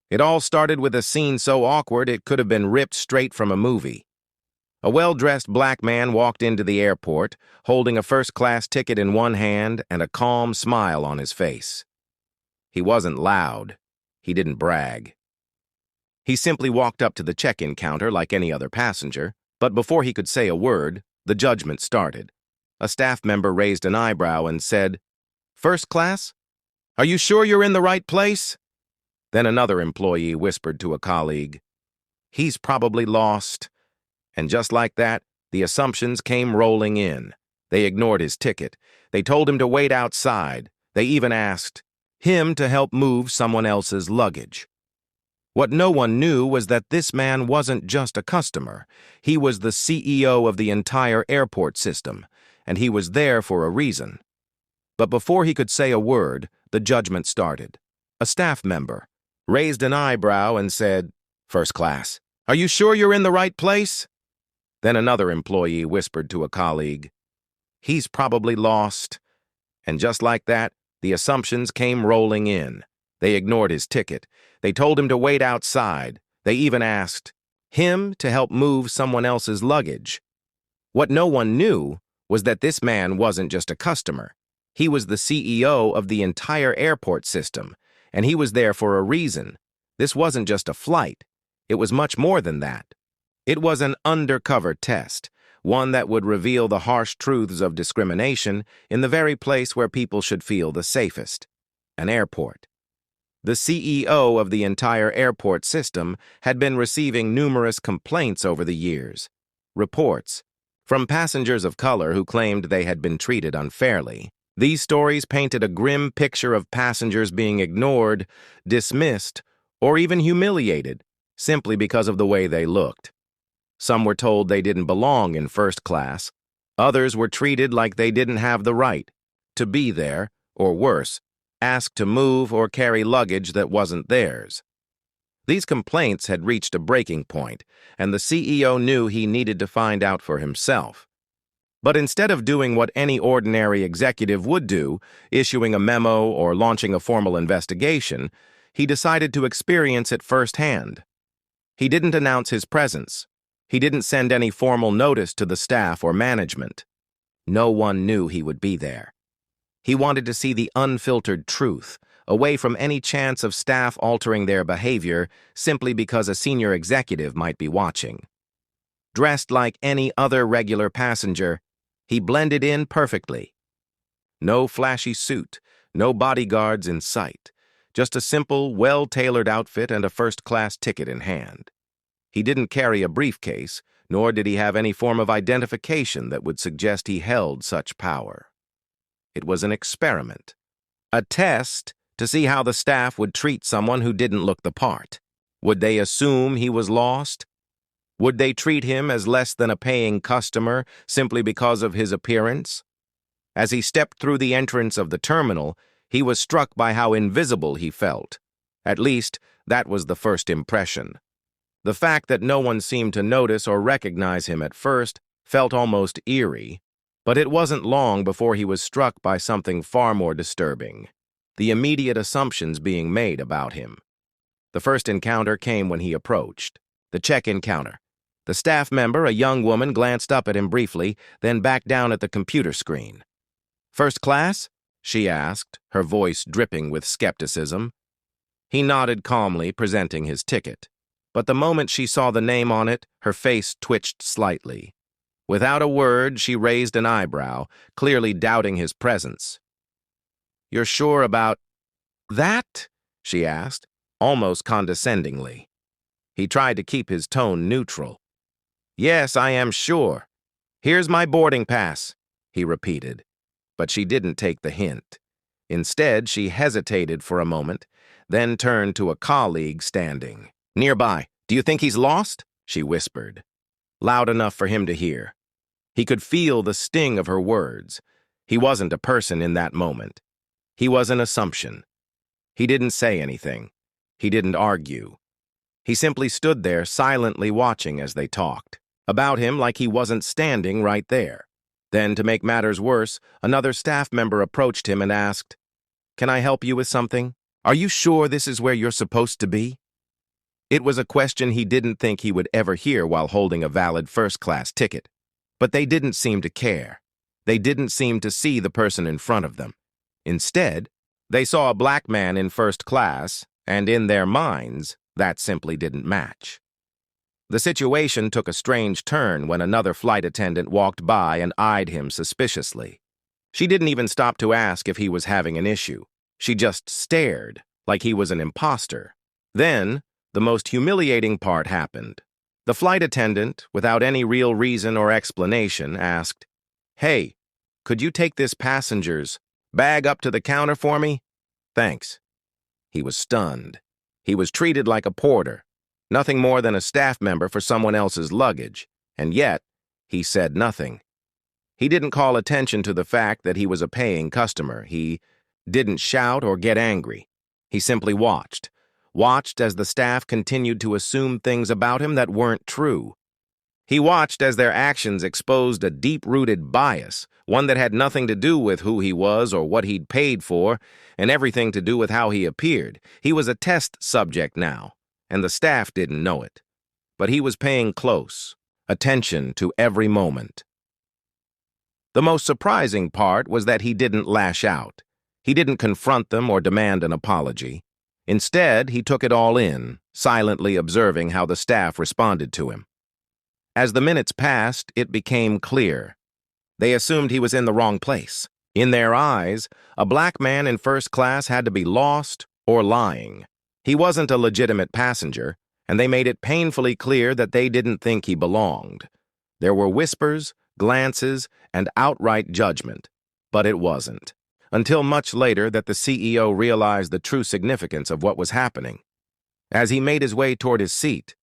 It all started with a scene so awkward it could have been ripped straight from a movie. A well-dressed black man walked into the airport, holding a first-class ticket in one hand and a calm smile on his face. He wasn't loud. He didn't brag. He simply walked up to the check-in counter like any other passenger, but before he could say a word, the judgment started. A staff member raised an eyebrow and said, "First class? Are you sure you're in the right place?" Then another employee whispered to a colleague, "He's probably lost." And just like that, the assumptions came rolling in. They ignored his ticket. They told him to wait outside. They even asked him to help move someone else's luggage. What no one knew was that this man wasn't just a customer. He was the CEO of the entire airport system, and he was there for a reason. But before he could say a word, the judgment started. A staff member raised an eyebrow and said, "First class, are you sure you're in the right place?" Then another employee whispered to a colleague, "He's probably lost." And just like that, the assumptions came rolling in. They ignored his ticket. They told him to wait outside. They even asked him to help move someone else's luggage. What no one knew was that this man wasn't just a customer. He was the CEO of the entire airport system, and he was there for a reason. This wasn't just a flight. It was much more than that. It was an undercover test, one that would reveal the harsh truths of discrimination in the very place where people should feel the safest, an airport. The CEO of the entire airport system had been receiving numerous complaints over the years. Reports from passengers of color who claimed they had been treated unfairly. These stories painted a grim picture of passengers being ignored, dismissed, or even humiliated simply because of the way they looked. Some were told they didn't belong in first class. Others were treated like they didn't have the right to be there, or worse, asked to move or carry luggage that wasn't theirs. These complaints had reached a breaking point, and the CEO knew he needed to find out for himself. But instead of doing what any ordinary executive would do, issuing a memo or launching a formal investigation, he decided to experience it firsthand. He didn't announce his presence. He didn't send any formal notice to the staff or management. No one knew he would be there. He wanted to see the unfiltered truth, away from any chance of staff altering their behavior simply because a senior executive might be watching. Dressed like any other regular passenger, he blended in perfectly. No flashy suit, no bodyguards in sight, just a simple, well-tailored outfit and a first-class ticket in hand. He didn't carry a briefcase, nor did he have any form of identification that would suggest he held such power. It was an experiment, a test to see how the staff would treat someone who didn't look the part. Would they assume he was lost? Would they treat him as less than a paying customer simply because of his appearance? As he stepped through the entrance of the terminal, he was struck by how invisible he felt. At least, that was the first impression. The fact that no one seemed to notice or recognize him at first felt almost eerie, but it wasn't long before he was struck by something far more disturbing: the immediate assumptions being made about him. The first encounter came when he approached the check-in counter. The staff member, a young woman, glanced up at him briefly, then back down at the computer screen. "First class?" she asked, her voice dripping with skepticism. He nodded calmly, presenting his ticket. But the moment she saw the name on it, her face twitched slightly. Without a word, she raised an eyebrow, clearly doubting his presence. "You're sure about that?" she asked, almost condescendingly. He tried to keep his tone neutral. "Yes, I am sure. Here's my boarding pass," he repeated. But she didn't take the hint. Instead, she hesitated for a moment, then turned to a colleague standing nearby. "Do you think he's lost?" she whispered, loud enough for him to hear. He could feel the sting of her words. He wasn't a person in that moment. He was an assumption. He didn't say anything. He didn't argue. He simply stood there silently watching as they talked about him like he wasn't standing right there. Then, to make matters worse, another staff member approached him and asked, "Can I help you with something? Are you sure this is where you're supposed to be?" It was a question he didn't think he would ever hear while holding a valid first-class ticket. But they didn't seem to care. They didn't seem to see the person in front of them. Instead, they saw a black man in first class, and in their minds, that simply didn't match. The situation took a strange turn when another flight attendant walked by and eyed him suspiciously. She didn't even stop to ask if he was having an issue. She just stared, like he was an imposter. Then, the most humiliating part happened. The flight attendant, without any real reason or explanation, asked, "Hey, could you take this passenger's bag up to the counter for me?" "Thanks." He was stunned. He was treated like a porter, nothing more than a staff member for someone else's luggage, and yet, he said nothing. He didn't call attention to the fact that he was a paying customer. He didn't shout or get angry. He simply watched as the staff continued to assume things about him that weren't true. He watched as their actions exposed a deep-rooted bias, one that had nothing to do with who he was or what he'd paid for, and everything to do with how he appeared. He was a test subject now, and the staff didn't know it. But he was paying close attention to every moment. The most surprising part was that he didn't lash out. He didn't confront them or demand an apology. Instead, he took it all in, silently observing how the staff responded to him. As the minutes passed, it became clear. They assumed he was in the wrong place. In their eyes, a black man in first class had to be lost or lying. He wasn't a legitimate passenger, and they made it painfully clear that they didn't think he belonged. There were whispers, glances, and outright judgment, but it wasn't. Until much later that the CEO realized the true significance of what was happening. As he made his way toward his seat,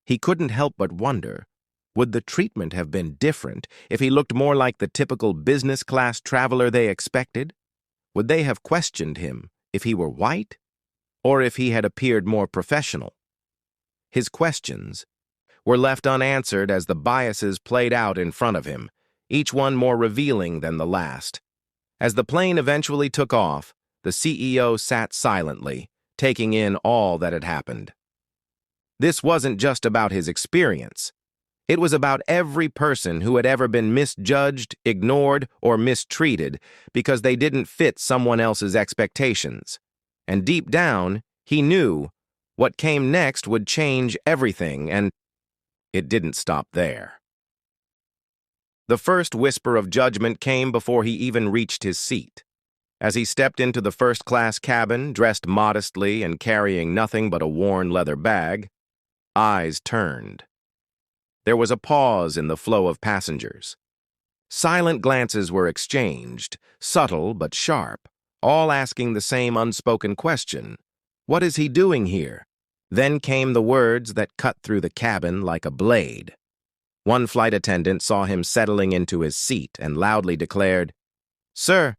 he couldn't help but wonder, would the treatment have been different if he looked more like the typical business-class traveler they expected? Would they have questioned him if he were white, or if he had appeared more professional? His questions were left unanswered as the biases played out in front of him, each one more revealing than the last. As the plane eventually took off, the CEO sat silently, taking in all that had happened. This wasn't just about his experience. It was about every person who had ever been misjudged, ignored, or mistreated because they didn't fit someone else's expectations. And deep down, he knew what came next would change everything, and it didn't stop there. The first whisper of judgment came before he even reached his seat. As he stepped into the first-class cabin, dressed modestly and carrying nothing but a worn leather bag, eyes turned. There was a pause in the flow of passengers. Silent glances were exchanged, subtle but sharp, all asking the same unspoken question. What is he doing here? Then came the words that cut through the cabin like a blade. One flight attendant saw him settling into his seat and loudly declared, "Sir,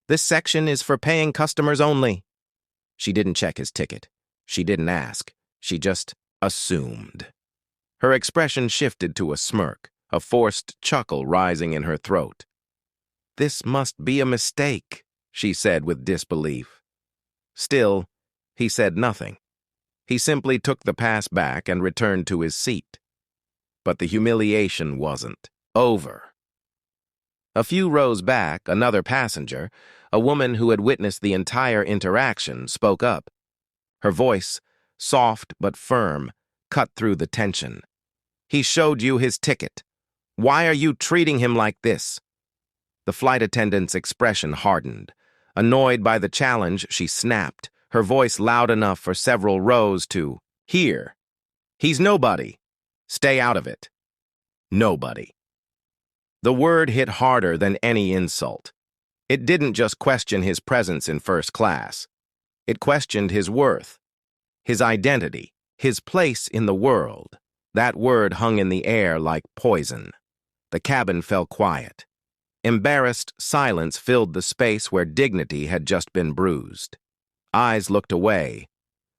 this section is for paying customers only." She didn't check his ticket. She didn't ask. She just assumed. Her expression shifted to a smirk, a forced chuckle rising in her throat. "This must be a mistake," she said with disbelief. Still, he said nothing. He simply took the pass back and returned to his seat. But the humiliation wasn't over. A few rows back, another passenger, a woman who had witnessed the entire interaction, spoke up. Her voice, soft but firm, cut through the tension. "He showed you his ticket. Why are you treating him like this?" The flight attendant's expression hardened. Annoyed by the challenge, she snapped, her voice loud enough for several rows to hear. "He's nobody. Stay out of it." Nobody. The word hit harder than any insult. It didn't just question his presence in first class. It questioned his worth, his identity, his place in the world. That word hung in the air like poison. The cabin fell quiet. Embarrassed silence filled the space where dignity had just been bruised. Eyes looked away,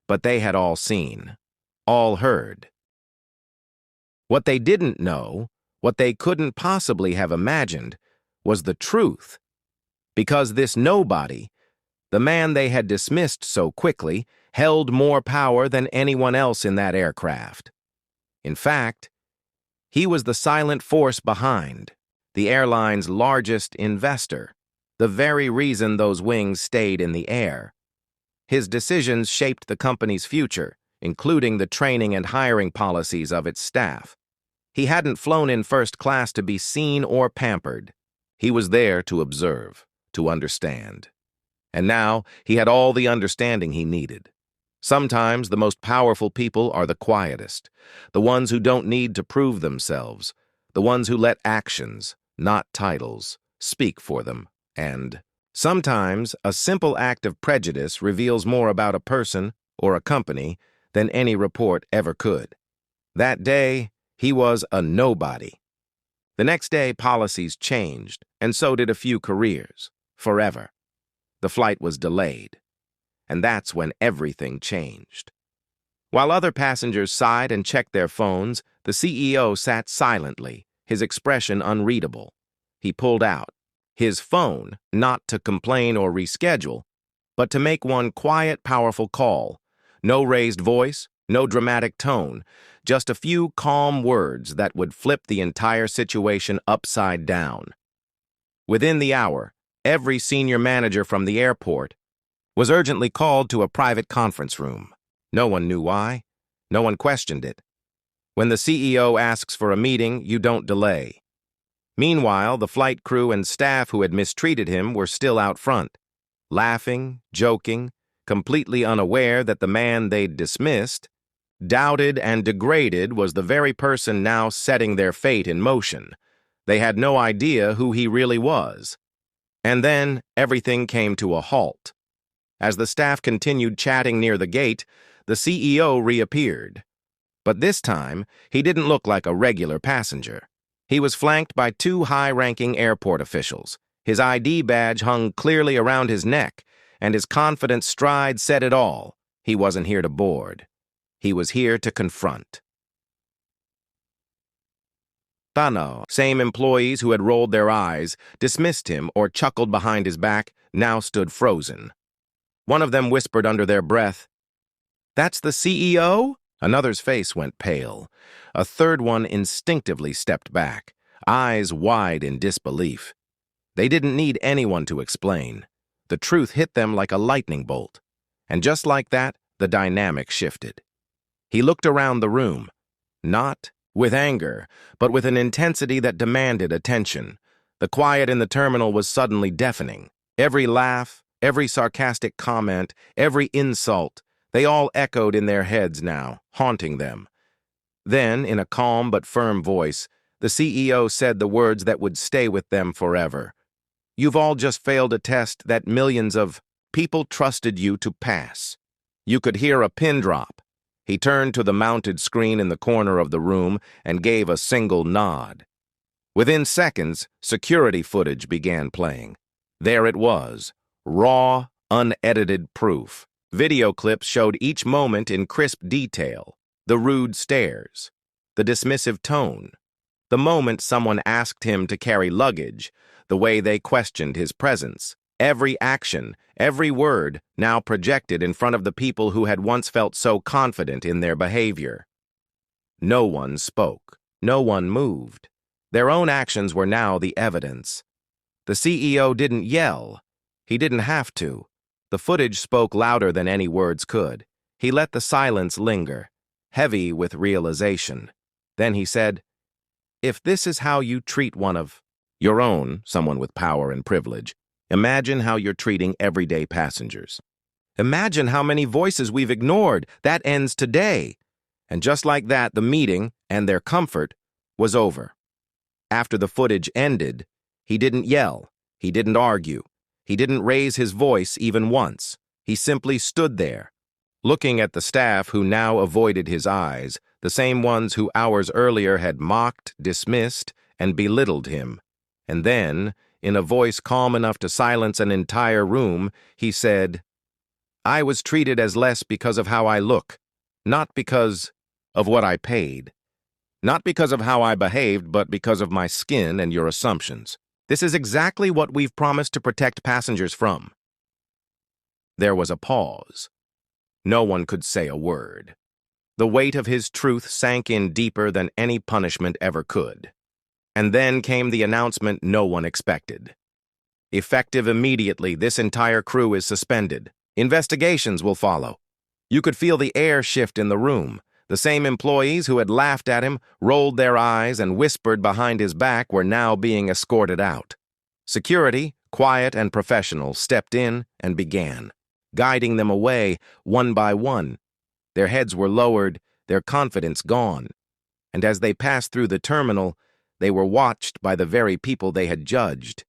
but they had all seen, all heard. What they didn't know, what they couldn't possibly have imagined, was the truth. Because this nobody, the man they had dismissed so quickly, held more power than anyone else in that aircraft. In fact, he was the silent force behind, the airline's largest investor, the very reason those wings stayed in the air. His decisions shaped the company's future, including the training and hiring policies of its staff. He hadn't flown in first class to be seen or pampered. He was there to observe, to understand. And now he had all the understanding he needed. Sometimes the most powerful people are the quietest, the ones who don't need to prove themselves, the ones who let actions, not titles, speak for them. And sometimes a simple act of prejudice reveals more about a person or a company than any report ever could. That day, he was a nobody. The next day, policies changed, and so did a few careers, forever. The flight was delayed, and that's when everything changed. While other passengers sighed and checked their phones, the CEO sat silently, his expression unreadable. He pulled out his phone, not to complain or reschedule, but to make one quiet, powerful call. No raised voice, no dramatic tone, just a few calm words that would flip the entire situation upside down. Within the hour, every senior manager from the airport was urgently called to a private conference room. No one knew why. No one questioned it. When the CEO asks for a meeting, you don't delay. Meanwhile, the flight crew and staff who had mistreated him were still out front, laughing, joking, completely unaware that the man they'd dismissed, doubted, and degraded was the very person now setting their fate in motion. They had no idea who he really was. And then everything came to a halt. As the staff continued chatting near the gate, the CEO reappeared. But this time, he didn't look like a regular passenger. He was flanked by two high-ranking airport officials. His ID badge hung clearly around his neck, and his confident stride said it all. He wasn't here to board. He was here to confront. Tano, same employees who had rolled their eyes, dismissed him, or chuckled behind his back, now stood frozen. One of them whispered under their breath, "That's the CEO?" Another's face went pale. A third one instinctively stepped back, eyes wide in disbelief. They didn't need anyone to explain. The truth hit them like a lightning bolt. And just like that, the dynamic shifted. He looked around the room, not with anger, but with an intensity that demanded attention. The quiet in the terminal was suddenly deafening. Every laugh, every sarcastic comment, every insult, they all echoed in their heads now, haunting them. Then, in a calm but firm voice, the CEO said the words that would stay with them forever. "You've all just failed a test that millions of people trusted you to pass." You could hear a pin drop. He turned to the mounted screen in the corner of the room and gave a single nod. Within seconds, security footage began playing. There it was, raw, unedited proof. Video clips showed each moment in crisp detail. The rude stares, the dismissive tone, the moment someone asked him to carry luggage, the way they questioned his presence. Every action, every word, now projected in front of the people who had once felt so confident in their behavior. No one spoke. No one moved. Their own actions were now the evidence. The CEO didn't yell. He didn't have to. The footage spoke louder than any words could. He let the silence linger, heavy with realization. Then he said, "If this is how you treat one of your own, someone with power and privilege, imagine how you're treating everyday passengers. Imagine how many voices we've ignored. That ends today." And just like that, the meeting, and their comfort, was over. After the footage ended, he didn't yell. He didn't argue. He didn't raise his voice even once. He simply stood there, looking at the staff who now avoided his eyes, the same ones who hours earlier had mocked, dismissed, and belittled him. And then, in a voice calm enough to silence an entire room, he said, "I was treated as less because of how I look, not because of what I paid. Not because of how I behaved, but because of my skin and your assumptions. This is exactly what we've promised to protect passengers from." There was a pause. No one could say a word. The weight of his truth sank in deeper than any punishment ever could. And then came the announcement no one expected. Effective immediately, this entire crew is suspended. Investigations will follow. You could feel the air shift in the room. The same employees who had laughed at him, rolled their eyes, and whispered behind his back were now being escorted out. Security, quiet and professional, stepped in and began, guiding them away one by one. Their heads were lowered, their confidence gone. And as they passed through the terminal, they were watched by the very people they had judged.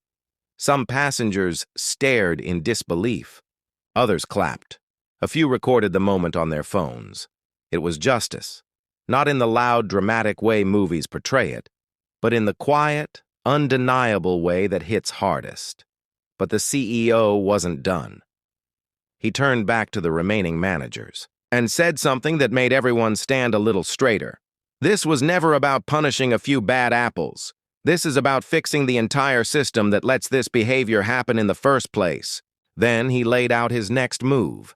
Some passengers stared in disbelief. Others clapped. A few recorded the moment on their phones. It was justice, not in the loud, dramatic way movies portray it, but in the quiet, undeniable way that hits hardest. But the CEO wasn't done. He turned back to the remaining managers and said something that made everyone stand a little straighter. This was never about punishing a few bad apples. This is about fixing the entire system that lets this behavior happen in the first place. Then he laid out his next move.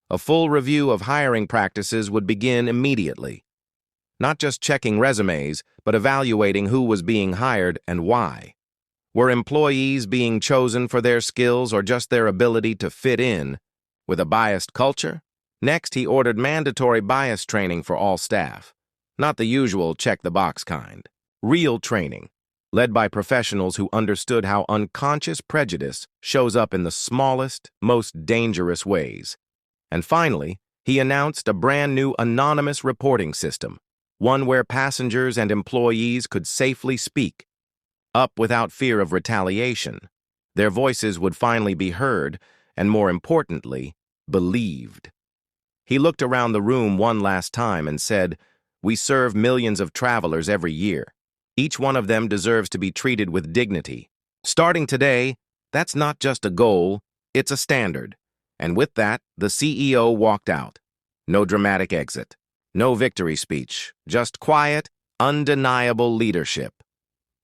A full review of hiring practices would begin immediately. Not just checking resumes, but evaluating who was being hired and why. Were employees being chosen for their skills or just their ability to fit in, with a biased culture? Next, he ordered mandatory bias training for all staff. Not the usual check-the-box kind. Real training, led by professionals who understood how unconscious prejudice shows up in the smallest, most dangerous ways. And finally, he announced a brand new anonymous reporting system, one where passengers and employees could safely speak up without fear of retaliation. Their voices would finally be heard, and more importantly, believed. He looked around the room one last time and said, "We serve millions of travelers every year. Each one of them deserves to be treated with dignity. Starting today, that's not just a goal, it's a standard." And with that, the CEO walked out. No dramatic exit. No victory speech. Just quiet, undeniable leadership.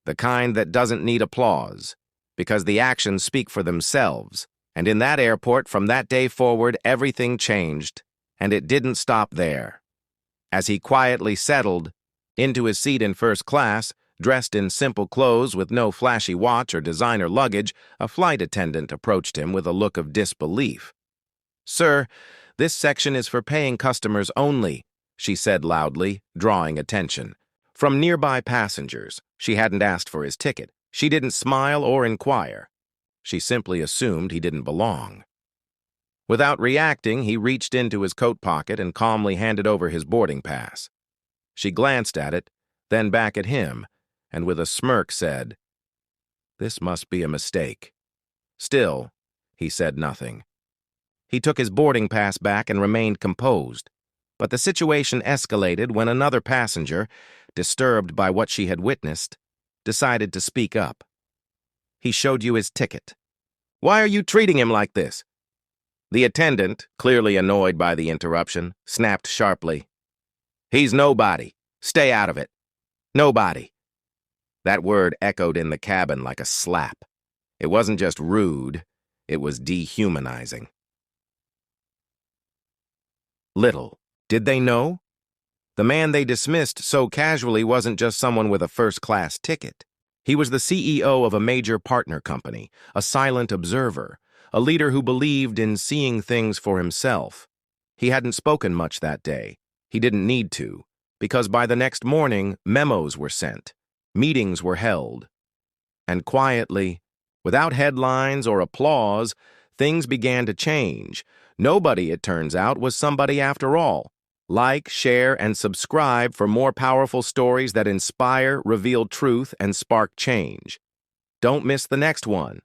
The kind that doesn't need applause, because the actions speak for themselves. And in that airport, from that day forward, everything changed, and it didn't stop there. As he quietly settled into his seat in first class, dressed in simple clothes with no flashy watch or designer luggage, a flight attendant approached him with a look of disbelief. "Sir, this section is for paying customers only," she said loudly, drawing attention. From nearby passengers, she hadn't asked for his ticket. She didn't smile or inquire. She simply assumed he didn't belong. Without reacting, he reached into his coat pocket and calmly handed over his boarding pass. She glanced at it, then back at him, and with a smirk said, "This must be a mistake." Still, he said nothing. He took his boarding pass back and remained composed. But the situation escalated when another passenger, disturbed by what she had witnessed, decided to speak up. "He showed you his ticket. Why are you treating him like this?" The attendant, clearly annoyed by the interruption, snapped sharply, "He's nobody. Stay out of it. Nobody." That word echoed in the cabin like a slap. It wasn't just rude, it was dehumanizing. Little did they know? The man they dismissed so casually wasn't just someone with a first-class ticket. He was the CEO of a major partner company, a silent observer, a leader who believed in seeing things for himself. He hadn't spoken much that day. He didn't need to, because by the next morning, memos were sent, meetings were held, and quietly, without headlines or applause, things began to change. Nobody, it turns out, was somebody after all. Like, share, and subscribe for more powerful stories that inspire, reveal truth, and spark change. Don't miss the next one.